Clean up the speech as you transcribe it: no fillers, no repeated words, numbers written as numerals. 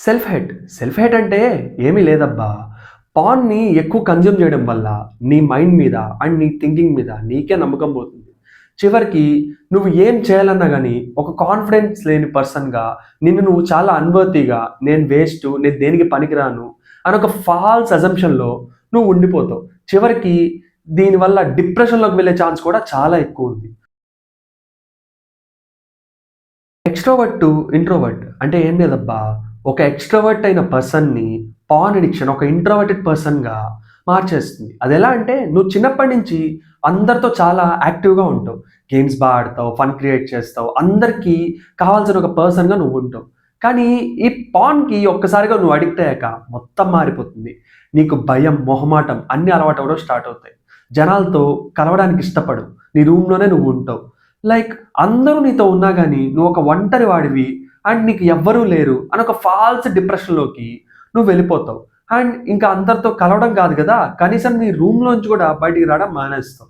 Self hate. Self hate అంటే ఏమీ లేదబ్బా! పాన్‌ని ఎక్కువ కన్జ్యూమ్ చేయడం వల్ల నీ మైండ్ మీద అండ్ నీ థింకింగ్ మీద నీకే నమ్మకం పోతుంది. చివరికి నువ్వు ఏం చేయాలన్నా గాని ఒక కాన్ఫిడెన్స్ లేని పర్సన్‌గా నిన్ను నువ్వు చాలా అన్‌వర్తీగా నేను వేస్టు, నేను దేనికి పనికిరాను అని ఒక ఫాల్స్ అజంప్షన్‌లో నువ్వు ఉండిపోతావు. చివరికి దీనివల్ల డిప్రెషన్‌లోకి వెళ్ళే ఛాన్స్ కూడా చాలా ఎక్కువుంది. ఎక్స్‌ట్రోవర్ట్ టు ఇంట్రోవర్ట్ అంటే ఏం లేదబ్బా! ఒక ఎక్స్‌ట్రోవర్ట్ అయిన పర్సన్‌ని పాన్ అడిక్షన్ ఒక ఇంట్రోవర్టెడ్ పర్సన్‌గా మార్చేస్తుంది. అదెలా అంటే నువ్వు చిన్నప్పటి నుంచి అందరితో చాలా యాక్టివ్‌గా ఉంటావు. గేమ్స్ ఆడతావు, ఫన్ క్రియేట్ చేస్తావు. అందరికీ కావాల్సిన ఒక పర్సన్‌గా నువ్వుంటావు. కానీ ఈ పాన్‌కి ఒక్కసారిగా నువ్వు అడిక్ట్ అయ్యాక మొత్తం మారిపోతుంది. నీకు భయం, మొహమాటం అన్నీ అలవాటవ్వడం స్టార్ట్ అవుతాయి. జనాలతో కలవడానికి ఇష్టపడవు. నీ రూమ్‌లోనే నువ్వుంటావు. లైక్ అందరూ నీతో ఉన్నా గాని నువ్వొక ఒంటరి వాడివి అండ్ నీకు ఎవ్వరూ లేరు అని ఒక ఫాల్స్ డిప్రెషన్‌లోకి నువ్వు వెళ్ళిపోతావు. అండ్ ఇంకా అందరితో కలవడం కాదు గదా! కనీసం నీ రూమ్‌లోంచి గూడా బయటికి రావడం మానేస్తావు.